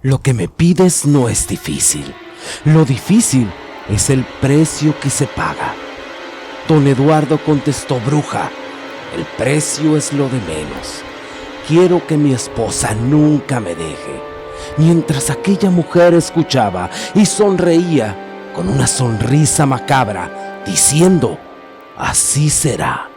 Lo que me pides no es difícil. Lo difícil es el precio que se paga. Don Eduardo contestó: bruja, el precio es lo de menos. Quiero que mi esposa nunca me deje. Mientras aquella mujer escuchaba y sonreía con una sonrisa macabra, diciendo: así será.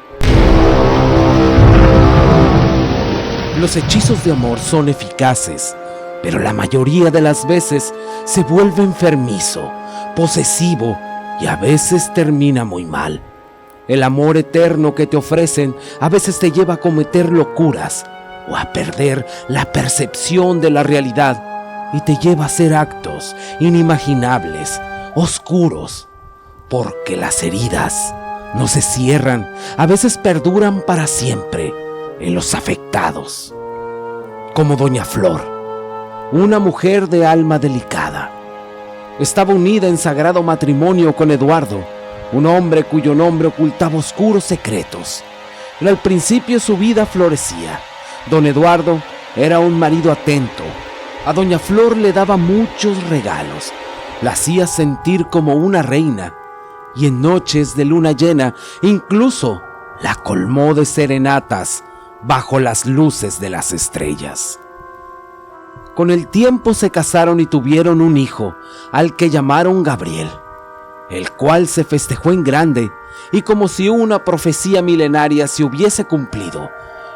Los hechizos de amor son eficaces, pero la mayoría de las veces se vuelve enfermizo, posesivo y a veces termina muy mal. El amor eterno que te ofrecen a veces te lleva a cometer locuras o a perder la percepción de la realidad y te lleva a hacer actos inimaginables, oscuros, porque las heridas no se cierran, a veces perduran para siempre en los afectados. Como Doña Flor, una mujer de alma delicada. Estaba unida en sagrado matrimonio con Eduardo, un hombre cuyo nombre ocultaba oscuros secretos. Pero al principio su vida florecía. Don Eduardo era un marido atento. A Doña Flor le daba muchos regalos. La hacía sentir como una reina. Y en noches de luna llena, incluso la colmó de serenatas bajo las luces de las estrellas. Con el tiempo se casaron y tuvieron un hijo, al que llamaron Gabriel, el cual se festejó en grande, y como si una profecía milenaria se hubiese cumplido.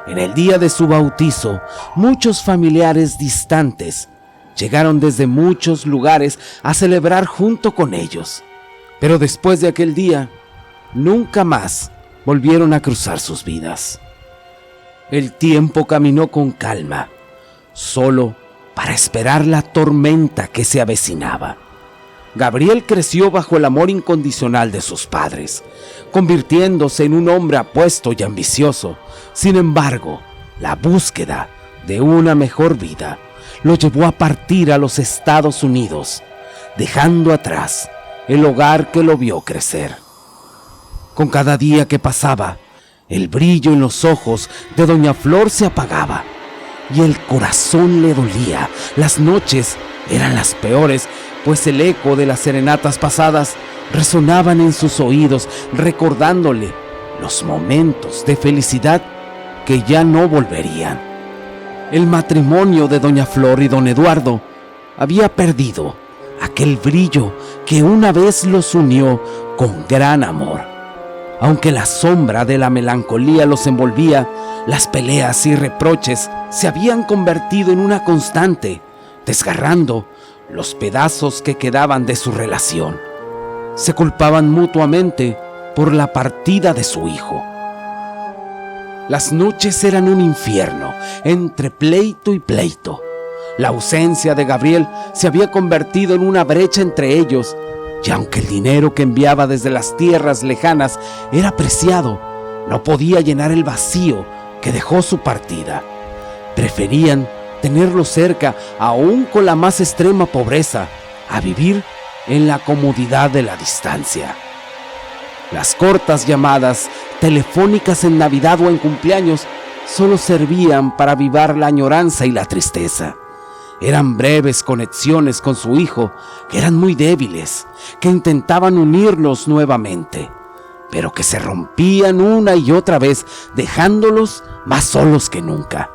En el día de su bautizo, muchos familiares distantes llegaron desde muchos lugares a celebrar junto con ellos. Pero después de aquel día, nunca más volvieron a cruzar sus vidas. El tiempo caminó con calma, solo para esperar la tormenta que se avecinaba. Gabriel creció bajo el amor incondicional de sus padres, convirtiéndose en un hombre apuesto y ambicioso. Sin embargo, la búsqueda de una mejor vida lo llevó a partir a los Estados Unidos, dejando atrás el hogar que lo vio crecer. Con cada día que pasaba, el brillo en los ojos de Doña Flor se apagaba y el corazón le dolía. Las noches eran las peores, pues el eco de las serenatas pasadas resonaban en sus oídos, recordándole los momentos de felicidad que ya no volverían. El matrimonio de Doña Flor y Don Eduardo había perdido aquel brillo que una vez los unió con gran amor. Aunque la sombra de la melancolía los envolvía, las peleas y reproches se habían convertido en una constante, desgarrando los pedazos que quedaban de su relación. Se culpaban mutuamente por la partida de su hijo. Las noches eran un infierno, entre pleito y pleito. La ausencia de Gabriel se había convertido en una brecha entre ellos, y aunque el dinero que enviaba desde las tierras lejanas era preciado, no podía llenar el vacío que dejó su partida. Preferían tenerlo cerca, aún con la más extrema pobreza, a vivir en la comodidad de la distancia. Las cortas llamadas telefónicas en Navidad o en cumpleaños solo servían para avivar la añoranza y la tristeza. Eran breves conexiones con su hijo, que eran muy débiles, que intentaban unirlos nuevamente, pero que se rompían una y otra vez, dejándolos más solos que nunca.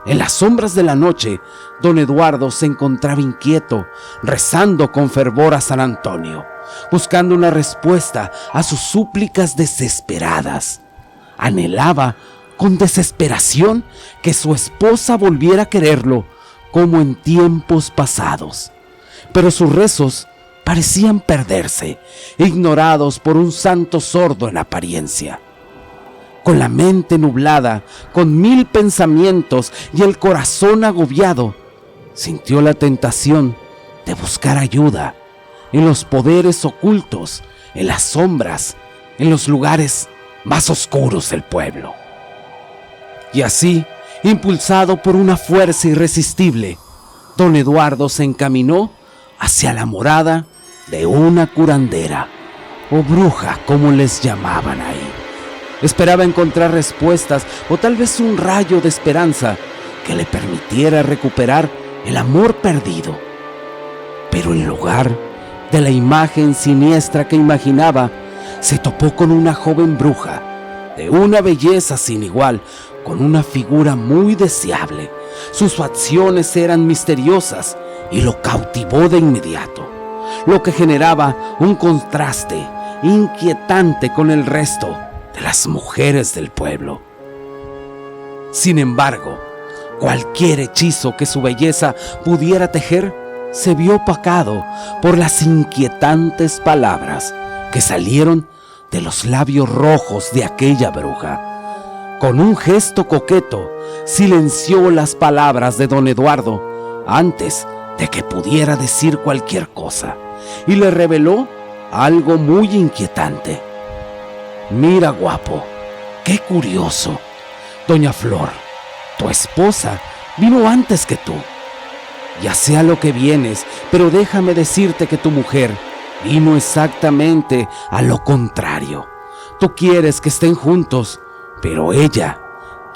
En las sombras de la noche, Don Eduardo se encontraba inquieto, rezando con fervor a San Antonio, buscando una respuesta a sus súplicas desesperadas. Anhelaba con desesperación que su esposa volviera a quererlo como en tiempos pasados. Pero sus rezos parecían perderse, ignorados por un santo sordo en apariencia. Con la mente nublada, con 1000 pensamientos y el corazón agobiado, sintió la tentación de buscar ayuda en los poderes ocultos, en las sombras, en los lugares más oscuros del pueblo. Y así, impulsado por una fuerza irresistible, Don Eduardo se encaminó hacia la morada de una curandera, o bruja como les llamaban ahí. Esperaba encontrar respuestas o tal vez un rayo de esperanza que le permitiera recuperar el amor perdido. Pero en lugar de la imagen siniestra que imaginaba, se topó con una joven bruja de una belleza sin igual, con una figura muy deseable. Sus facciones eran misteriosas y lo cautivó de inmediato, lo que generaba un contraste inquietante con el resto de las mujeres del pueblo. Sin embargo, cualquier hechizo que su belleza pudiera tejer se vio opacado por las inquietantes palabras que salieron de los labios rojos de aquella bruja. Con un gesto coqueto, silenció las palabras de don Eduardo antes de que pudiera decir cualquier cosa, y le reveló algo muy inquietante. Mira, guapo, qué curioso. Doña Flor, tu esposa, vino antes que tú. Ya sé a lo que vienes, pero déjame decirte que tu mujer vino exactamente a lo contrario. Tú quieres que estén juntos, pero ella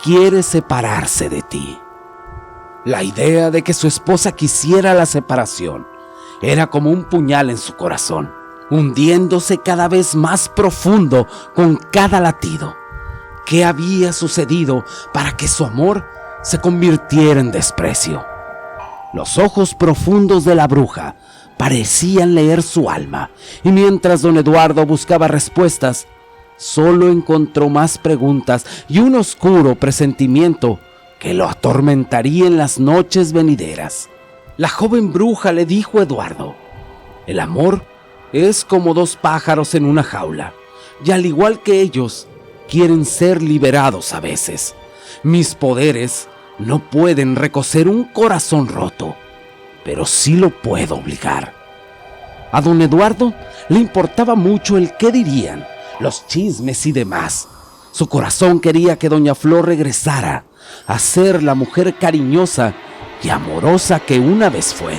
quiere separarse de ti. La idea de que su esposa quisiera la separación era como un puñal en su corazón, hundiéndose cada vez más profundo con cada latido. ¿Qué había sucedido para que su amor se convirtiera en desprecio? Los ojos profundos de la bruja parecían leer su alma, y mientras don Eduardo buscaba respuestas, solo encontró más preguntas y un oscuro presentimiento que lo atormentaría en las noches venideras. La joven bruja le dijo a Eduardo: el amor es como dos pájaros en una jaula, y al igual que ellos, quieren ser liberados a veces. Mis poderes no pueden recocer un corazón roto, pero sí lo puedo obligar. A don Eduardo le importaba mucho el qué dirían, los chismes y demás. Su corazón quería que doña Flor regresara a ser la mujer cariñosa y amorosa que una vez fue.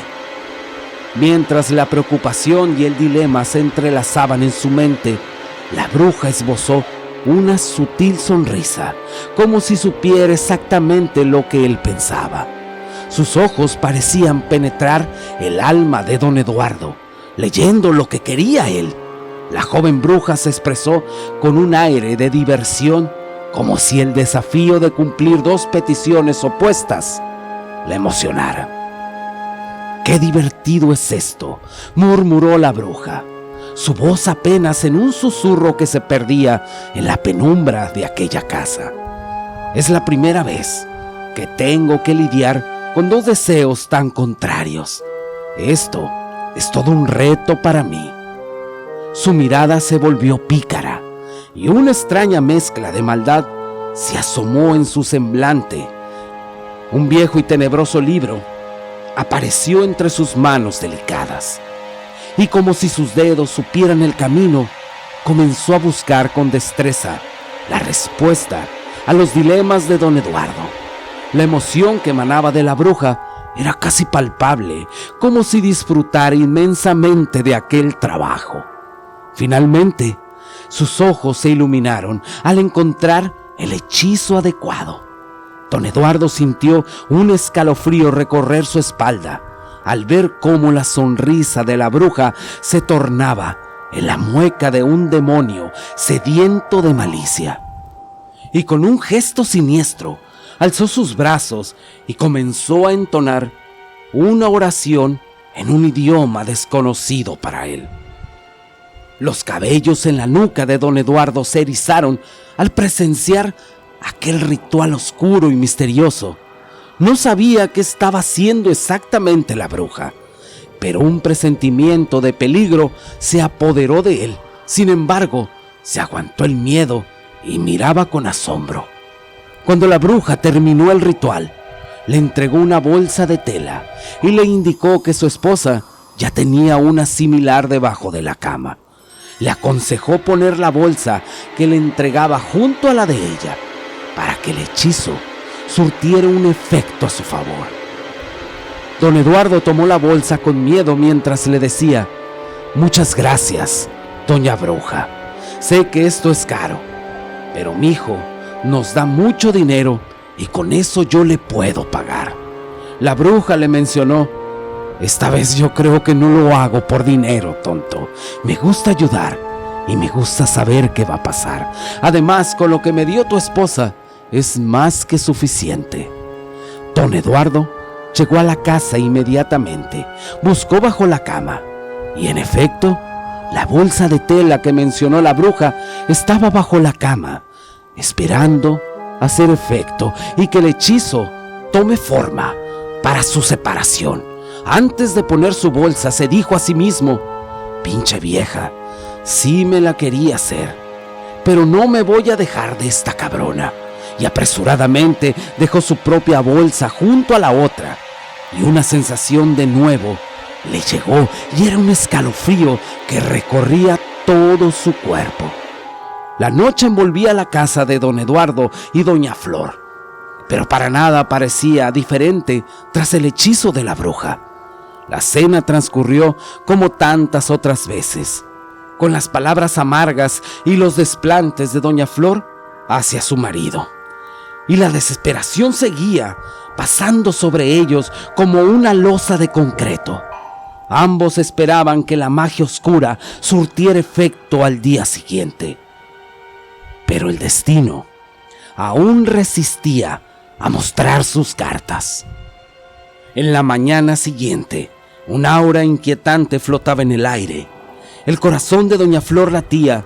Mientras la preocupación y el dilema se entrelazaban en su mente, la bruja esbozó una sutil sonrisa, como si supiera exactamente lo que él pensaba. Sus ojos parecían penetrar el alma de don Eduardo, leyendo lo que quería él. La joven bruja se expresó con un aire de diversión, como si el desafío de cumplir dos peticiones opuestas la emocionara. «Qué divertido es esto», murmuró la bruja, su voz apenas en un susurro que se perdía en la penumbra de aquella casa. «Es la primera vez que tengo que lidiar con dos deseos tan contrarios. Esto es todo un reto para mí». Su mirada se volvió pícara y una extraña mezcla de maldad se asomó en su semblante. Un viejo y tenebroso libro apareció entre sus manos delicadas, y como si sus dedos supieran el camino, comenzó a buscar con destreza la respuesta a los dilemas de don Eduardo. La emoción que emanaba de la bruja era casi palpable, como si disfrutara inmensamente de aquel trabajo. Finalmente, sus ojos se iluminaron al encontrar el hechizo adecuado. Don Eduardo sintió un escalofrío recorrer su espalda al ver cómo la sonrisa de la bruja se tornaba en la mueca de un demonio sediento de malicia. Y con un gesto siniestro, alzó sus brazos y comenzó a entonar una oración en un idioma desconocido para él. Los cabellos en la nuca de don Eduardo se erizaron al presenciar aquel ritual oscuro y misterioso. No sabía qué estaba haciendo exactamente la bruja, pero un presentimiento de peligro se apoderó de él. Sin embargo, se aguantó el miedo y miraba con asombro. Cuando la bruja terminó el ritual, le entregó una bolsa de tela y le indicó que su esposa ya tenía una similar debajo de la cama. Le aconsejó poner la bolsa que le entregaba junto a la de ella, para que el hechizo surtiera un efecto a su favor. Don Eduardo tomó la bolsa con miedo mientras le decía: «Muchas gracias, doña bruja. Sé que esto es caro, pero mi hijo nos da mucho dinero y con eso yo le puedo pagar. La bruja le mencionó: esta vez yo creo que no lo hago por dinero, tonto. Me gusta ayudar y me gusta saber qué va a pasar. Además, con lo que me dio tu esposa es más que suficiente. Don Eduardo llegó a la casa inmediatamente, buscó bajo la cama y, en efecto, la bolsa de tela que mencionó la bruja estaba bajo la cama, esperando hacer efecto y que el hechizo tome forma para su separación. Antes de poner su bolsa, se dijo a sí mismo: pinche vieja, sí me la quería hacer, pero no me voy a dejar de esta cabrona. Y apresuradamente dejó su propia bolsa junto a la otra, y una sensación de nuevo le llegó, y era un escalofrío que recorría todo su cuerpo. La noche envolvía la casa de don Eduardo y doña Flor, pero para nada parecía diferente tras el hechizo de la bruja. La cena transcurrió como tantas otras veces, con las palabras amargas y los desplantes de doña Flor hacia su marido. Y la desesperación seguía pasando sobre ellos como una losa de concreto. Ambos esperaban que la magia oscura surtiera efecto al día siguiente. Pero el destino aún resistía a mostrar sus cartas. En la mañana siguiente, un aura inquietante flotaba en el aire. El corazón de doña Flor latía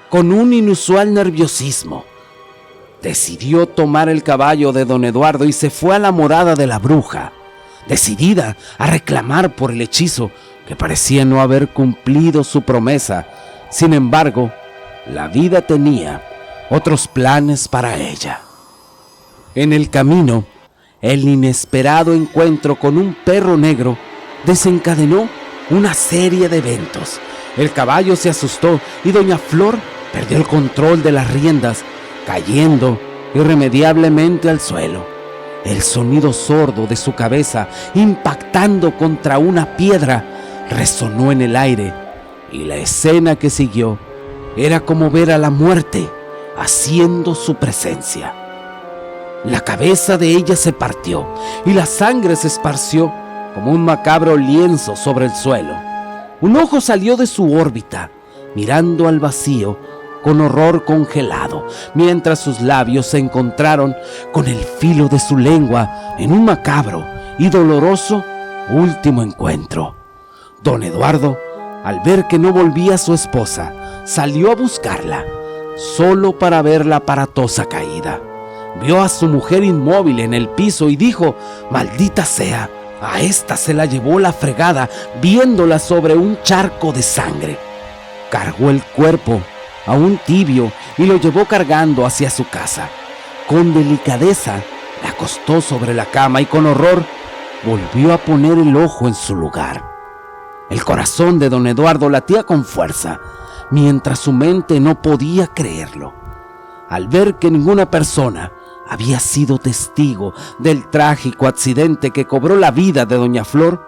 con un inusual nerviosismo. Decidió tomar el caballo de don Eduardo y se fue a la morada de la bruja, decidida a reclamar por el hechizo que parecía no haber cumplido su promesa. Sin embargo, la vida tenía otros planes para ella. En el camino, el inesperado encuentro con un perro negro desencadenó una serie de eventos. El caballo se asustó y doña Flor perdió el control de las riendas, cayendo irremediablemente al suelo. El sonido sordo de su cabeza impactando contra una piedra resonó en el aire, y la escena que siguió era como ver a la muerte haciendo su presencia. La cabeza de ella se partió y la sangre se esparció como un macabro lienzo sobre el suelo. Un ojo salió de su órbita, mirando al vacío con horror congelado, mientras sus labios se encontraron con el filo de su lengua en un macabro y doloroso último encuentro. Don Eduardo, al ver que no volvía su esposa, salió a buscarla, solo para ver la aparatosa caída. Vio a su mujer inmóvil en el piso y dijo: maldita sea, a esta se la llevó la fregada, viéndola sobre un charco de sangre. Cargó el cuerpo aún tibio y lo llevó cargando hacia su casa. Con delicadeza la acostó sobre la cama y con horror volvió a poner el ojo en su lugar. El corazón de don Eduardo latía con fuerza, mientras su mente no podía creerlo. Al ver que ninguna persona había sido testigo del trágico accidente que cobró la vida de doña Flor,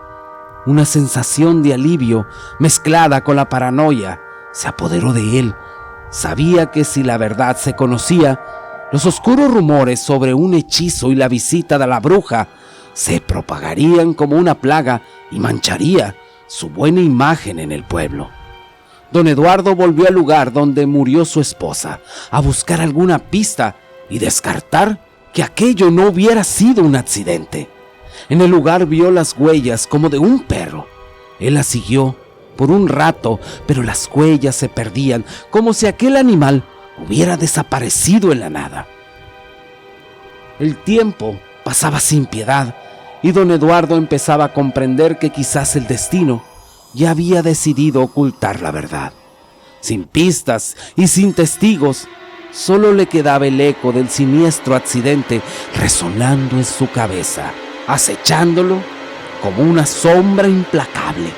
una sensación de alivio mezclada con la paranoia se apoderó de él. Sabía que si la verdad se conocía, los oscuros rumores sobre un hechizo y la visita de la bruja se propagarían como una plaga y mancharía su buena imagen en el pueblo. Don Eduardo volvió al lugar donde murió su esposa a buscar alguna pista y descartar que aquello no hubiera sido un accidente. En el lugar vio las huellas como de un perro. Él las siguió por un rato, pero las huellas se perdían como si aquel animal hubiera desaparecido en la nada. El tiempo pasaba sin piedad y don Eduardo empezaba a comprender que quizás el destino ya había decidido ocultar la verdad. Sin pistas y sin testigos, solo le quedaba el eco del siniestro accidente resonando en su cabeza, acechándolo como una sombra implacable.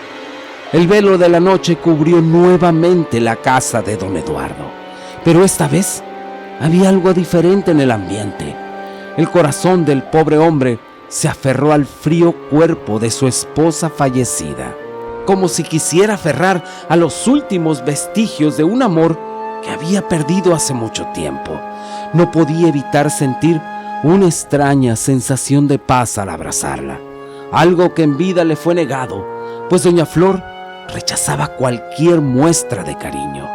El velo de la noche cubrió nuevamente la casa de don Eduardo, pero esta vez había algo diferente en el ambiente. El corazón del pobre hombre se aferró al frío cuerpo de su esposa fallecida, como si quisiera aferrar a los últimos vestigios de un amor que había perdido hace mucho tiempo. No podía evitar sentir una extraña sensación de paz al abrazarla, algo que en vida le fue negado, pues doña Flor rechazaba cualquier muestra de cariño.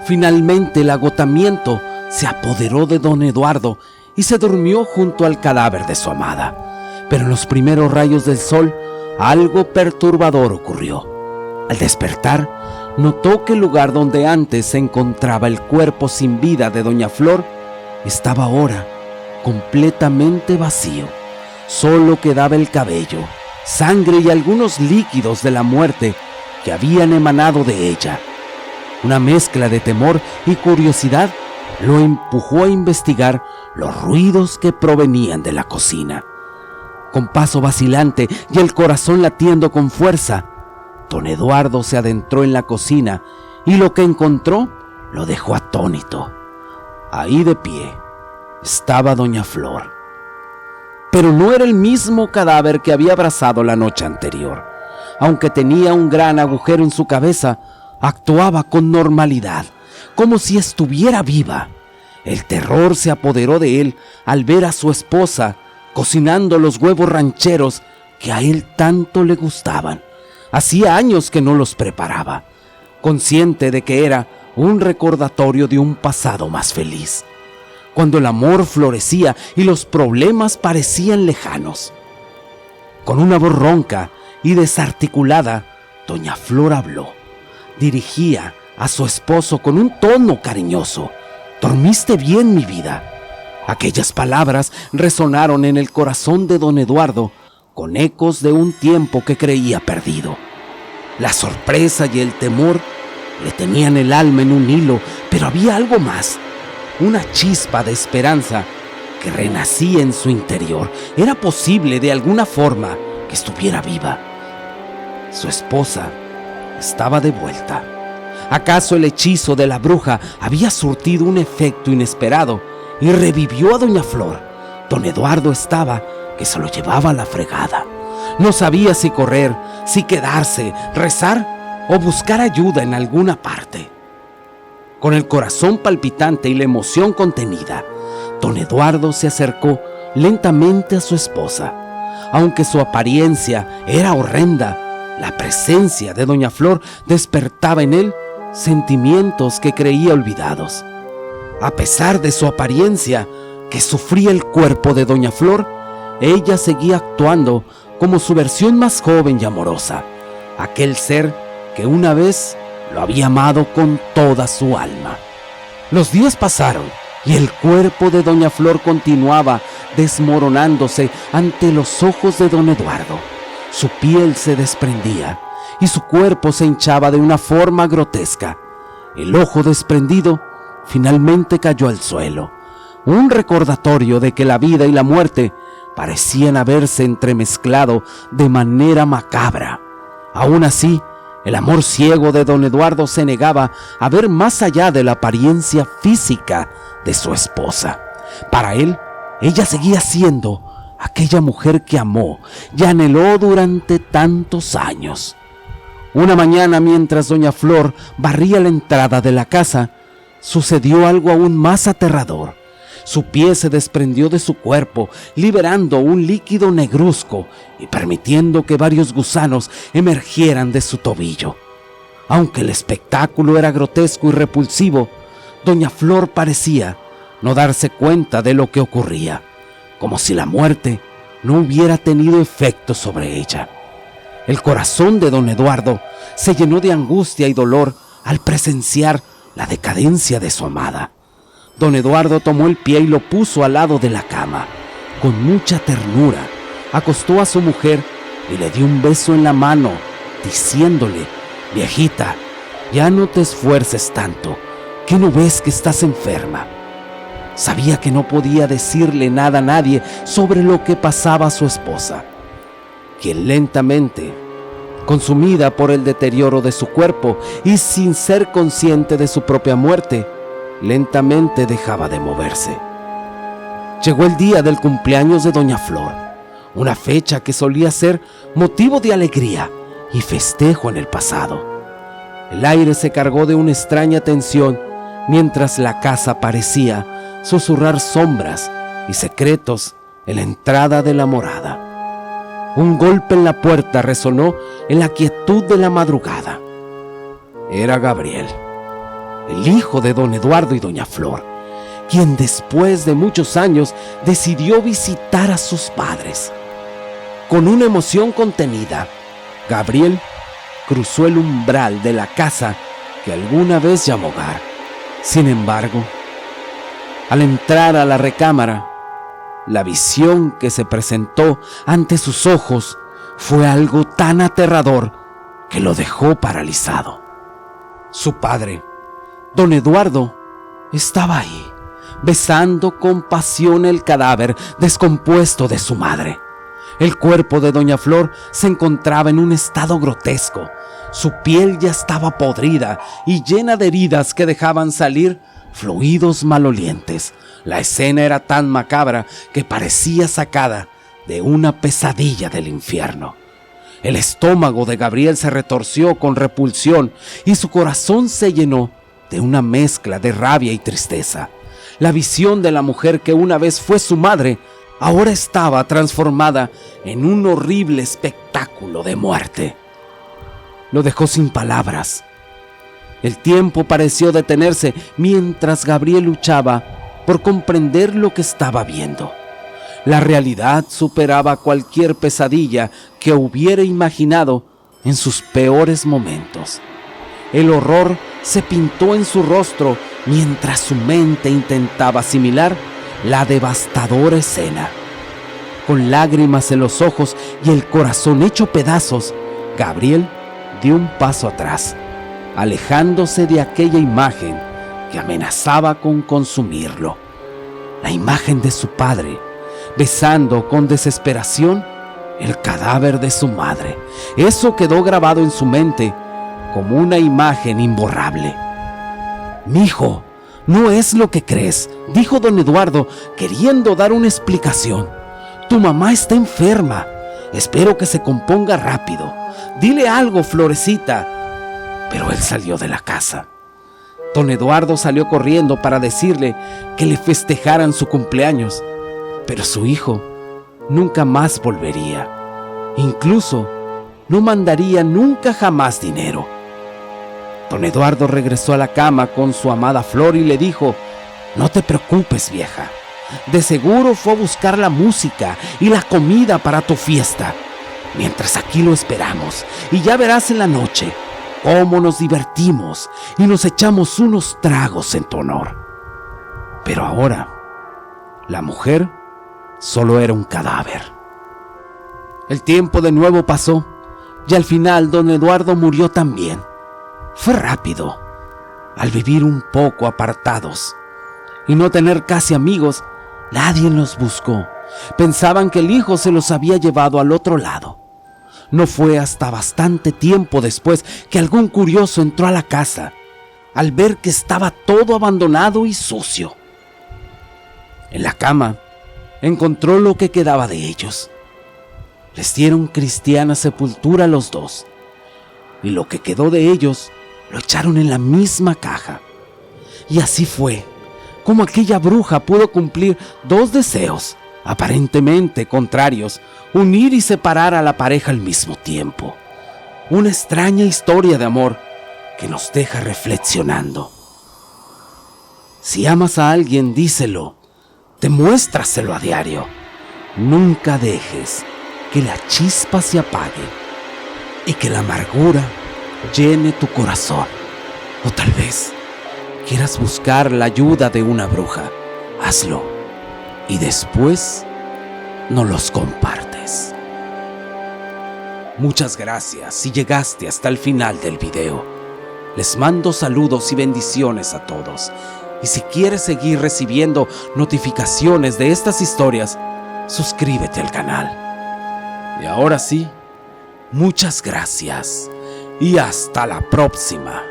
Finalmente el agotamiento se apoderó de don Eduardo y se durmió junto al cadáver de su amada. Pero en los primeros rayos del sol, algo perturbador ocurrió. Al despertar, notó que el lugar donde antes se encontraba el cuerpo sin vida de doña Flor estaba ahora completamente vacío. Solo quedaba el cabello, sangre y algunos líquidos de la muerte que habían emanado de ella. Una mezcla de temor y curiosidad lo empujó a investigar los ruidos que provenían de la cocina. Con paso vacilante y el corazón latiendo con fuerza, don Eduardo se adentró en la cocina y lo que encontró lo dejó atónito. Ahí de pie estaba doña Flor. Pero no era el mismo cadáver que había abrazado la noche anterior. Aunque tenía un gran agujero en su cabeza, actuaba con normalidad, como si estuviera viva. El terror se apoderó de él al ver a su esposa cocinando los huevos rancheros que a él tanto le gustaban. Hacía años que no los preparaba, consciente de que era un recordatorio de un pasado más feliz, cuando el amor florecía y los problemas parecían lejanos. Con una voz ronca y desarticulada, doña Flor habló. Dirigía a su esposo con un tono cariñoso. «¿Dormiste bien, mi vida?». Aquellas palabras resonaron en el corazón de don Eduardo con ecos de un tiempo que creía perdido. La sorpresa y el temor le tenían el alma en un hilo, pero había algo más, una chispa de esperanza que renacía en su interior. Era posible de alguna forma que estuviera viva. Su esposa estaba de vuelta. ¿Acaso el hechizo de la bruja había surtido un efecto inesperado y revivió a doña Flor? Don Eduardo estaba que se lo llevaba a la fregada. No sabía si correr, si quedarse, rezar o buscar ayuda en alguna parte. Con el corazón palpitante y la emoción contenida, don Eduardo se acercó lentamente a su esposa. Aunque su apariencia era horrenda, la presencia de doña Flor despertaba en él sentimientos que creía olvidados. A pesar de su apariencia, que sufría el cuerpo de doña Flor, ella seguía actuando como su versión más joven y amorosa, aquel ser que una vez lo había amado con toda su alma. Los días pasaron y el cuerpo de doña Flor continuaba desmoronándose ante los ojos de don Eduardo. Su piel se desprendía y su cuerpo se hinchaba de una forma grotesca. El ojo desprendido finalmente cayó al suelo, un recordatorio de que la vida y la muerte parecían haberse entremezclado de manera macabra. Aún así, el amor ciego de don Eduardo se negaba a ver más allá de la apariencia física de su esposa. Para él, ella seguía siendo aquella mujer que amó y anheló durante tantos años. Una mañana, mientras doña Flor barría la entrada de la casa, sucedió algo aún más aterrador. Su pie se desprendió de su cuerpo, liberando un líquido negruzco y permitiendo que varios gusanos emergieran de su tobillo. Aunque el espectáculo era grotesco y repulsivo, doña Flor parecía no darse cuenta de lo que ocurría, como si la muerte no hubiera tenido efecto sobre ella. El corazón de don Eduardo se llenó de angustia y dolor al presenciar la decadencia de su amada. Don Eduardo tomó el pie y lo puso al lado de la cama. Con mucha ternura, acostó a su mujer y le dio un beso en la mano, diciéndole: «Viejita, ya no te esfuerces tanto, ¿qué no ves que estás enferma?». Sabía que no podía decirle nada a nadie sobre lo que pasaba a su esposa, quien lentamente, consumida por el deterioro de su cuerpo y sin ser consciente de su propia muerte, lentamente dejaba de moverse. Llegó el día del cumpleaños de doña Flor, una fecha que solía ser motivo de alegría y festejo en el pasado. El aire se cargó de una extraña tensión mientras la casa parecía susurrar sombras y secretos en la entrada de la morada. Un golpe en la puerta resonó en la quietud de la madrugada. Era Gabriel, el hijo de don Eduardo y doña Flor, quien después de muchos años decidió visitar a sus padres. Con una emoción contenida, Gabriel cruzó el umbral de la casa que alguna vez llamó hogar. Sin embargo, al entrar a la recámara, la visión que se presentó ante sus ojos fue algo tan aterrador que lo dejó paralizado. Su padre, don Eduardo, estaba ahí, besando con pasión el cadáver descompuesto de su madre. El cuerpo de doña Flor se encontraba en un estado grotesco. Su piel ya estaba podrida y llena de heridas que dejaban salir fluidos malolientes. La escena era tan macabra que parecía sacada de una pesadilla del infierno. El estómago de Gabriel se retorció con repulsión y su corazón se llenó de una mezcla de rabia y tristeza. La visión de la mujer que una vez fue su madre ahora estaba transformada en un horrible espectáculo de muerte. Lo dejó sin palabras. El tiempo pareció detenerse mientras Gabriel luchaba por comprender lo que estaba viendo. La realidad superaba cualquier pesadilla que hubiera imaginado en sus peores momentos. El horror se pintó en su rostro mientras su mente intentaba asimilar la devastadora escena. Con lágrimas en los ojos y el corazón hecho pedazos, Gabriel dio un paso atrás, alejándose de aquella imagen que amenazaba con consumirlo. La imagen de su padre, besando con desesperación el cadáver de su madre. Eso quedó grabado en su mente como una imagen imborrable. «Mijo, no es lo que crees», dijo don Eduardo, queriendo dar una explicación. «Tu mamá está enferma. Espero que se componga rápido. Dile algo, Florecita». Pero él salió de la casa. Don Eduardo salió corriendo para decirle que le festejaran su cumpleaños, pero su hijo nunca más volvería. Incluso no mandaría nunca jamás dinero. Don Eduardo regresó a la cama con su amada Flor y le dijo: «No te preocupes, vieja. De seguro fue a buscar la música y la comida para tu fiesta. Mientras aquí lo esperamos, y ya verás en la noche cómo nos divertimos y nos echamos unos tragos en tu honor». Pero ahora, la mujer solo era un cadáver. El tiempo de nuevo pasó y al final don Eduardo murió también. Fue rápido. Al vivir un poco apartados y no tener casi amigos, nadie los buscó. Pensaban que el hijo se los había llevado al otro lado. No fue hasta bastante tiempo después que algún curioso entró a la casa al ver que estaba todo abandonado y sucio. En la cama encontró lo que quedaba de ellos. Les dieron cristiana sepultura a los dos, y lo que quedó de ellos lo echaron en la misma caja. Y así fue como aquella bruja pudo cumplir dos deseos aparentemente contrarios: unir y separar a la pareja al mismo tiempo. Una extraña historia de amor que nos deja reflexionando. Si amas a alguien, díselo, demuéstraselo a diario. Nunca dejes que la chispa se apague y que la amargura llene tu corazón. O tal vez quieras buscar la ayuda de una bruja. Hazlo y después no los compartes. Muchas gracias si llegaste hasta el final del video. Les mando saludos y bendiciones a todos. Y si quieres seguir recibiendo notificaciones de estas historias, suscríbete al canal. Y ahora sí, muchas gracias y hasta la próxima.